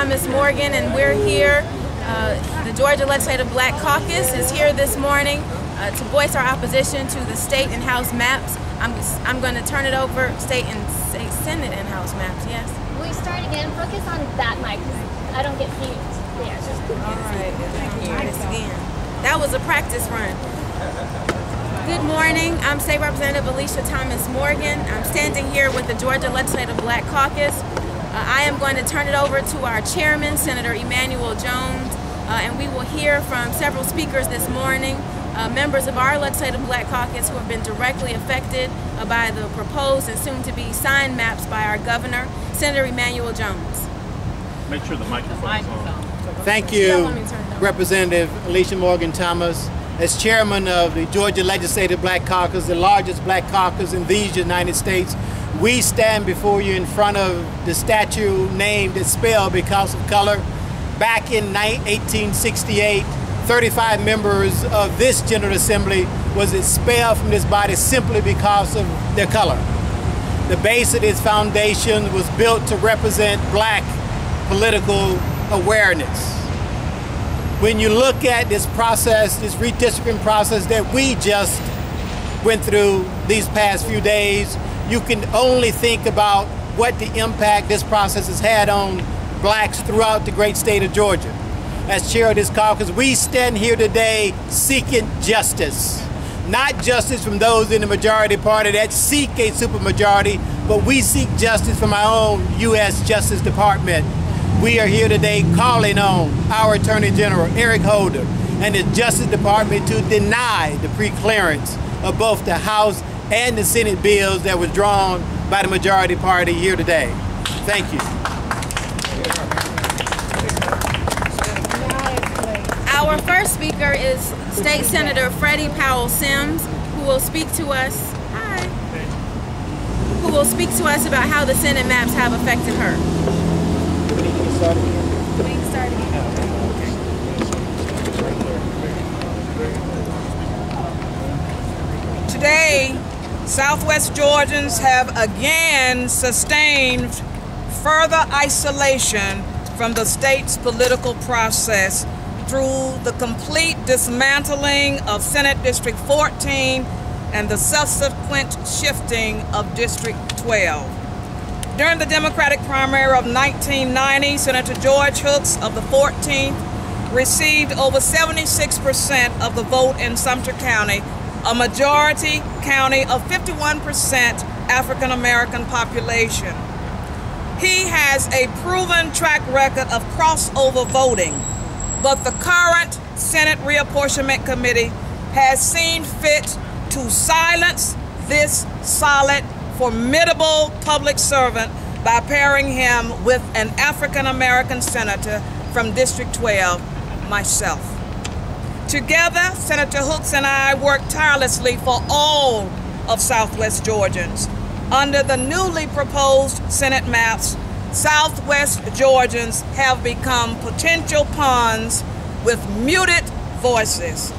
Thomas Morgan, and we're here. The Georgia Legislative Black Caucus is here this morning to voice our opposition to the state and House maps. I'm going to turn it over, state Senate and House maps, yes. Will you start again? Focus on that mic, because I don't get feet there. All right, try this again. That was a practice run. Good morning, I'm State Representative Alicia Thomas Morgan. I'm standing here with the Georgia Legislative Black Caucus. I am going to turn it over to our chairman, Senator Emanuel Jones, and we will hear from several speakers this morning, members of our Legislative Black Caucus who have been directly affected by the proposed and soon-to-be signed maps by our governor, Senator Emanuel Jones. Make sure the microphone is on. Thank you, Representative Alicia Morgan Thomas. As chairman of the Georgia Legislative Black Caucus, the largest black caucus in these United States, we stand before you in front of the statue named and spelled because of color. Back in 1868, 35 members of this General Assembly was expelled from this body simply because of their color. The base of this foundation was built to represent black political awareness. When you look at this process, this redistricting process that we just went through these past few days, you can only think about what the impact this process has had on blacks throughout the great state of Georgia. As chair of this caucus, we stand here today seeking justice. Not justice from those in the majority party that seek a supermajority, but we seek justice from our own U.S. Justice Department. We are here today calling on our Attorney General, Eric Holder, and the Justice Department to deny the pre-clearance of both the House and the Senate bills that was drawn by the majority party here today. Thank you. Our first speaker is State Senator Freddie Powell Sims, who will speak to us. Who will speak to us about how the Senate maps have affected her. We can start again. Today, Southwest Georgians have again sustained further isolation from the state's political process through the complete dismantling of Senate District 14 and the subsequent shifting of District 12. During the Democratic primary of 1990, Senator George Hooks of the 14th received over 76% of the vote in Sumter County, a majority county of 51% African American population. He has a proven track record of crossover voting, but the current Senate Reapportionment Committee has seen fit to silence this solid, formidable public servant by pairing him with an African American senator from District 12, myself. Together, Senator Hooks and I worked tirelessly for all of Southwest Georgians. Under the newly proposed Senate maps, Southwest Georgians have become potential pawns with muted voices.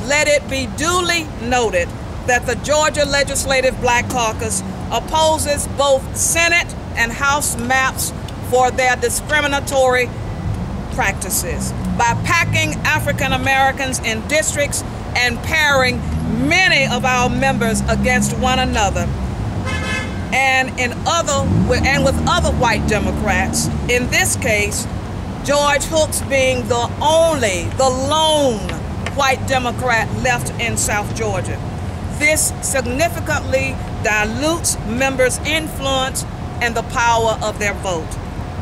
Let it be duly noted that the Georgia Legislative Black Caucus opposes both Senate and House maps for their discriminatory practices by packing African Americans in districts and pairing many of our members against one another and with other white Democrats. In this case, George Hooks being the lone white Democrat left in South Georgia. This significantly dilutes members' influence and the power of their vote.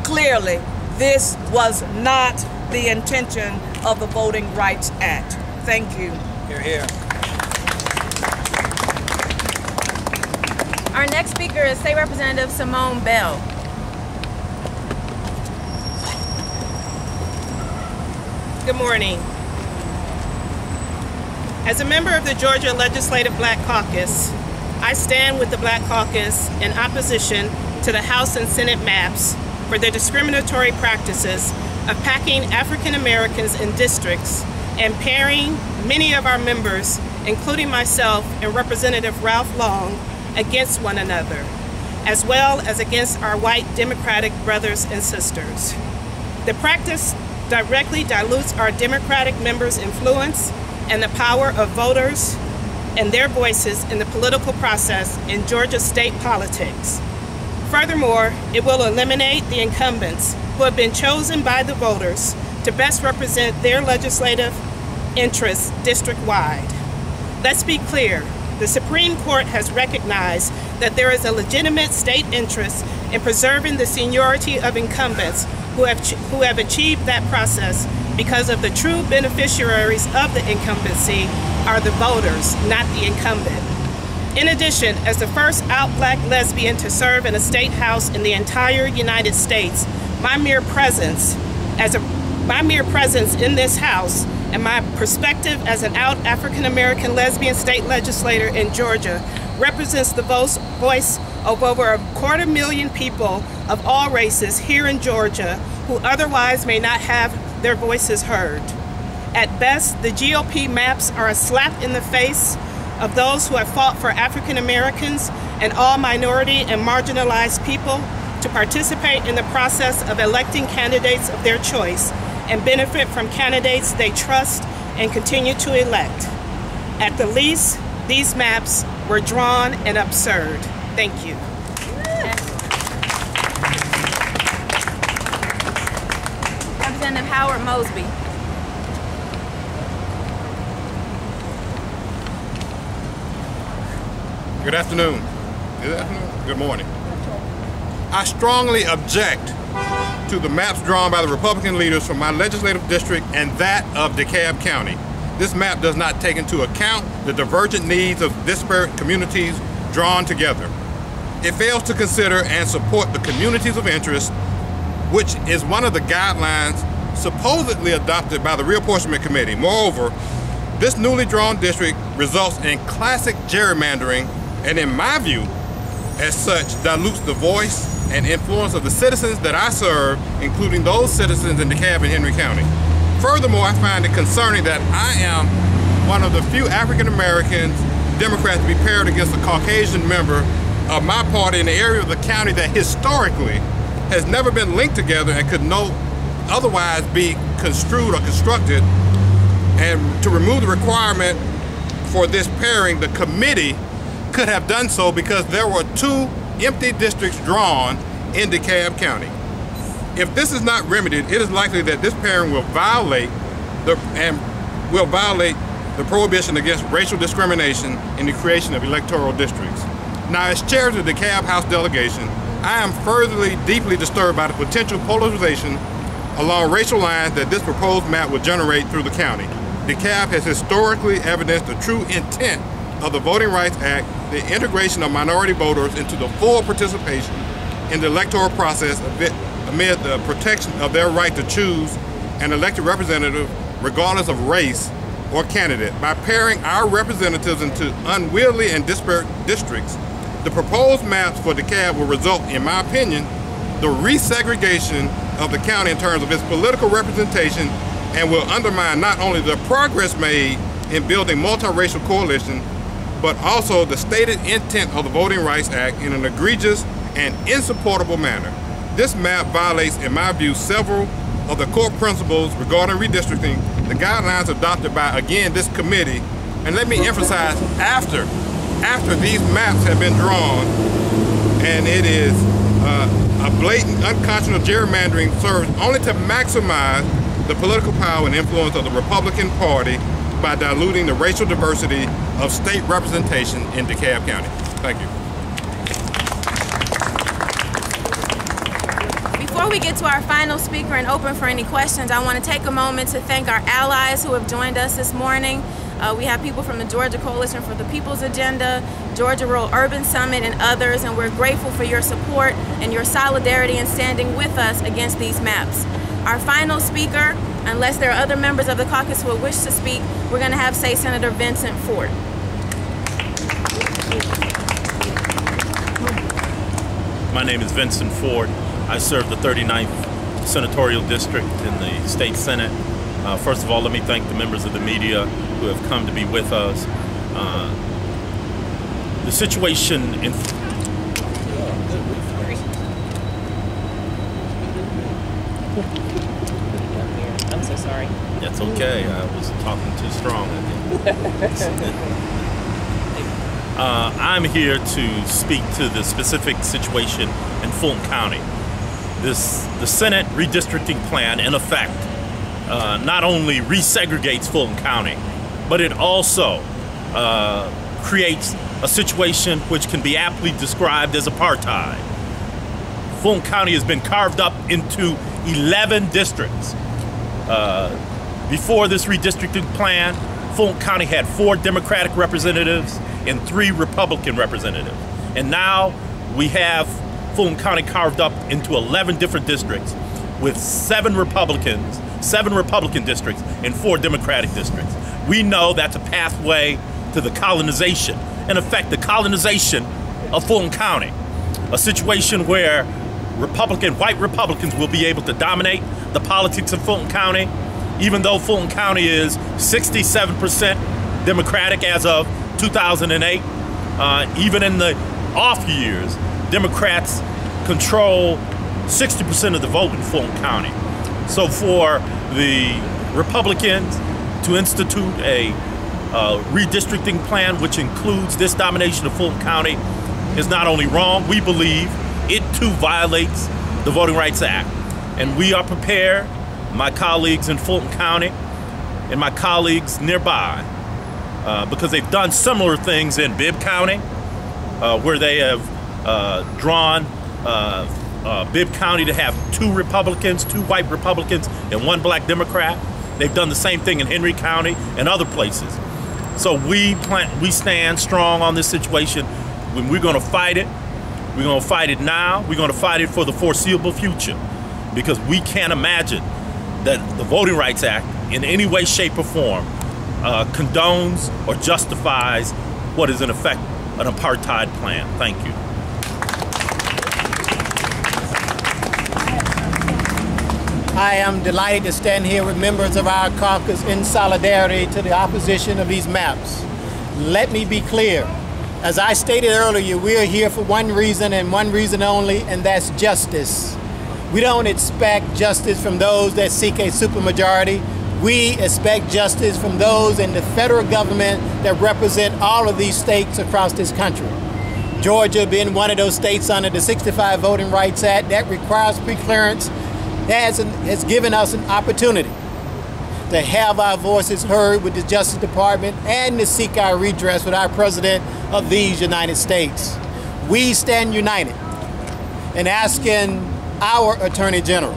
Clearly, this was not the intention of the Voting Rights Act. Thank you. Hear, hear. Our next speaker is State Representative Simone Bell. Good morning. As a member of the Georgia Legislative Black Caucus, I stand with the Black Caucus in opposition to the House and Senate maps for their discriminatory practices of packing African Americans in districts and pairing many of our members, including myself and Representative Ralph Long, against one another, as well as against our white Democratic brothers and sisters. The practice directly dilutes our Democratic members' influence and the power of voters and their voices in the political process in Georgia state politics. Furthermore, it will eliminate the incumbents who have been chosen by the voters to best represent their legislative interests district-wide. Let's be clear, the Supreme Court has recognized that there is a legitimate state interest in preserving the seniority of incumbents who have achieved that process because of the true beneficiaries of the incumbency are the voters, not the incumbent. In addition, as the first out Black lesbian to serve in a state house in the entire United States, my mere presence in this house and my perspective as an out African American lesbian state legislator in Georgia represents the voice of over 250,000 people of all races here in Georgia who otherwise may not have their voices heard. At best, the GOP maps are a slap in the face of those who have fought for African Americans and all minority and marginalized people to participate in the process of electing candidates of their choice and benefit from candidates they trust and continue to elect. At the least, these maps were drawn and absurd. Thank you. Representative Howard Mosby. Good afternoon. Good morning. I strongly object to the maps drawn by the Republican leaders from my legislative district and that of DeKalb County. This map does not take into account the divergent needs of disparate communities drawn together. It fails to consider and support the communities of interest, which is one of the guidelines supposedly adopted by the Reapportionment Committee. Moreover, this newly drawn district results in classic gerrymandering and, in my view, as such, dilutes the voice and influence of the citizens that I serve, including those citizens in DeKalb and Henry County. Furthermore, I find it concerning that I am one of the few African Americans Democrats to be paired against a Caucasian member of my party in the area of the county that historically has never been linked together and could no otherwise be construed or constructed. And to remove the requirement for this pairing, the committee could have done so because there were 2 empty districts drawn in DeKalb County. If this is not remedied, it is likely that this pairing will violate the prohibition against racial discrimination in the creation of electoral districts. Now, as chair of the DeKalb House delegation, I am furtherly deeply disturbed by the potential polarization along racial lines that this proposed map will generate through the county. DeKalb has historically evidenced the true intent of the Voting Rights Act, the integration of minority voters into the full participation in the electoral process amid the protection of their right to choose an elected representative regardless of race or candidate. By pairing our representatives into unwieldy and disparate districts, the proposed maps for DeKalb will result, in my opinion, the resegregation of the county in terms of its political representation and will undermine not only the progress made in building multiracial coalition, but also the stated intent of the Voting Rights Act in an egregious and insupportable manner. This map violates, in my view, several of the core principles regarding redistricting, the guidelines adopted by, again, this committee. And let me emphasize, after these maps have been drawn, and it is a blatant, unconscionable gerrymandering serves only to maximize the political power and influence of the Republican Party by diluting the racial diversity of state representation in DeKalb County. Thank you. Before we get to our final speaker and open for any questions, I want to take a moment to thank our allies who have joined us this morning. We have people from the Georgia Coalition for the People's Agenda, Georgia Rural Urban Summit, and others, and we're grateful for your support and your solidarity in standing with us against these maps. Our final speaker, unless there are other members of the caucus who wish to speak, we're going to have State Senator Vincent Fort. My name is Vincent Fort. I serve the 39th Senatorial District in the State Senate. First of all, let me thank the members of the media who have come to be with us. The situation in so sorry. That's okay. I was talking too strong, I think. I'm here to speak to the specific situation in Fulton County. The Senate redistricting plan, in effect, not only resegregates Fulton County, but it also creates a situation which can be aptly described as apartheid. Fulton County has been carved up into 11 districts. Before this redistricting plan, Fulton County had 4 Democratic representatives and 3 Republican representatives. And now we have Fulton County carved up into 11 different districts with 7 Republican districts and 4 Democratic districts. We know that's a pathway to the colonization, in effect, the colonization of Fulton County, a situation where white Republicans will be able to dominate the politics of Fulton County, even though Fulton County is 67% Democratic as of 2008. Even in the off years, Democrats control 60% of the vote in Fulton County. So for the Republicans to institute a redistricting plan which includes this domination of Fulton County is not only wrong, we believe it too violates the Voting Rights Act. And we are prepared, my colleagues in Fulton County and my colleagues nearby, because they've done similar things in Bibb County, where they have drawn Bibb County to have 2 Republicans, 2 white Republicans, and 1 black Democrat. They've done the same thing in Henry County and other places. So we stand strong on this situation. When we're going to fight it, we're going to fight it now. We're going to fight it for the foreseeable future, because we can't imagine that the Voting Rights Act in any way, shape, or form condones or justifies what is in effect an apartheid plan. Thank you. I am delighted to stand here with members of our caucus in solidarity to the opposition of these maps. Let me be clear. As I stated earlier, we are here for one reason and one reason only, and that's justice. We don't expect justice from those that seek a supermajority. We expect justice from those in the federal government that represent all of these states across this country. Georgia being one of those states under the 65 Voting Rights Act that requires preclearance has given us an opportunity to have our voices heard with the Justice Department and to seek our redress with our President of these United States. We stand united in asking our Attorney General,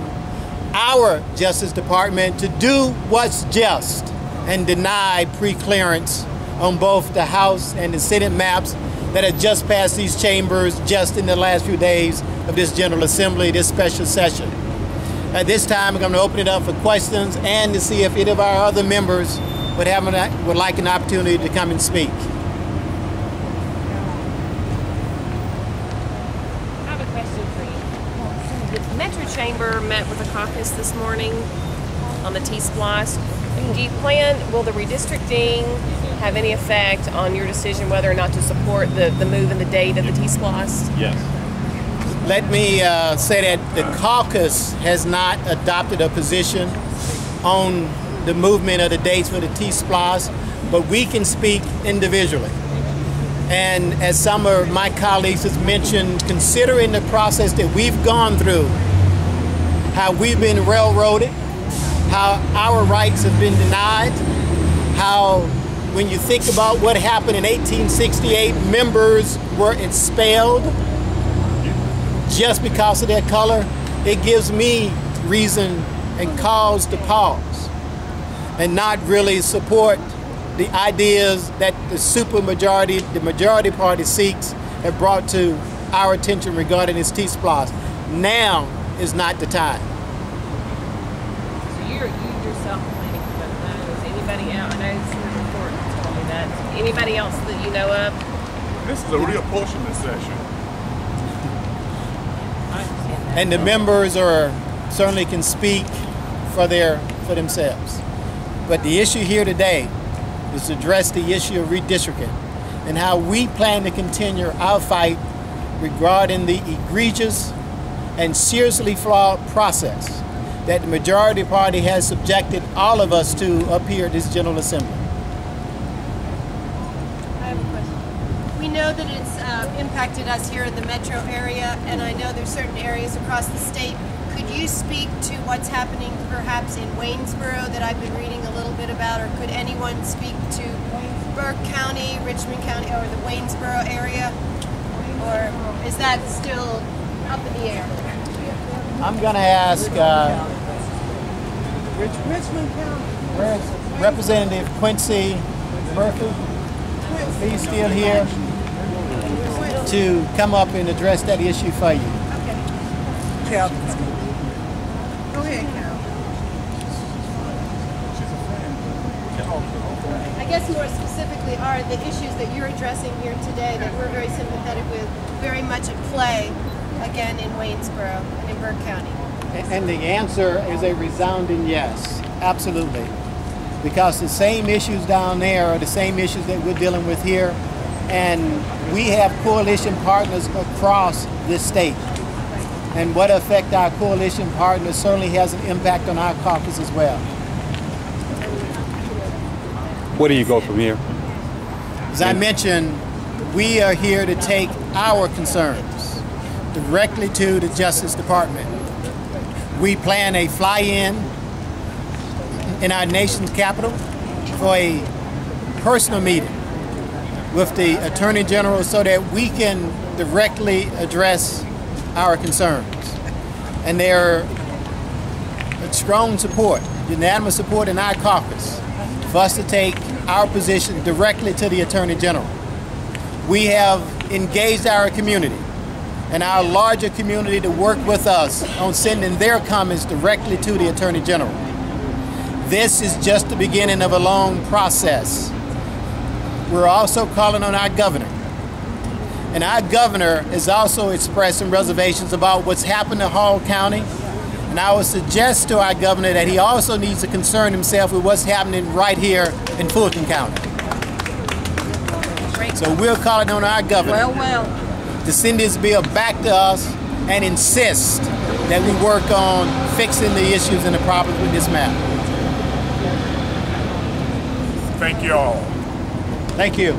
our Justice Department, to do what's just and deny preclearance on both the House and the Senate maps that have just passed these chambers just in the last few days of this General Assembly, this special session. At this time, I'm going to open it up for questions and to see if any of our other members would like an opportunity to come and speak. I have a question for you. The Metro Chamber met with a caucus this morning on the T-Splosh. Do you will the redistricting have any effect on your decision whether or not to support the move and the date of the T-Splosh? Yes. Let me say that the caucus has not adopted a position on the movement of the dates for the T-Splosh, but we can speak individually. And as some of my colleagues have mentioned, considering the process that we've gone through, how we've been railroaded, how our rights have been denied, how when you think about what happened in 1868, members were expelled just because of their color, it gives me reason and cause to pause and not really support the ideas that the supermajority, the majority party seeks, have brought to our attention regarding this T-Splosh. Now is not the time. So you yourself planning for that? Is anybody else? I know Senator Fort told me that. Anybody else that you know of? This is a reapportionment session. And the members certainly can speak for themselves. But the issue here today is to address the issue of redistricting and how we plan to continue our fight regarding the egregious and seriously flawed process that the majority party has subjected all of us to up here at this General Assembly. I have a question. We know that it's impacted us here in the metro area, and I know there's certain areas across the state. Could you speak to what's happening perhaps in Waynesboro that I've been reading a little bit about, or could anyone speak to Burke County, Richmond County, or the Waynesboro area? Or is that still up in the air? I'm going to ask Richmond County. where's Representative Quincy Murphy? He's still here to come up and address that issue for you. Cal. Go ahead, Cal. I guess more specifically, are the issues that you're addressing here today that we're very sympathetic with very much at play again in Waynesboro and in Burke County? And the answer is a resounding yes, absolutely. Because the same issues down there are the same issues that we're dealing with here. And we have coalition partners across this state. And what affect our coalition partners certainly has an impact on our caucus as well. Where do you go from here? As I mentioned, we are here to take our concerns directly to the Justice Department. We plan a fly-in in our nation's capital for a personal meeting with the Attorney General so that we can directly address our concerns. And there are strong support, unanimous support in our caucus for us to take our position directly to the Attorney General. We have engaged our community and our larger community to work with us on sending their comments directly to the Attorney General. This is just the beginning of a long process. We're also calling on our governor. And our governor has also expressed some reservations about what's happened to Hall County. And I would suggest to our governor that he also needs to concern himself with what's happening right here in Fulton County. So we're calling on our governor to send this bill back to us and insist that we work on fixing the issues and the problems with this map. Thank you all. Thank you.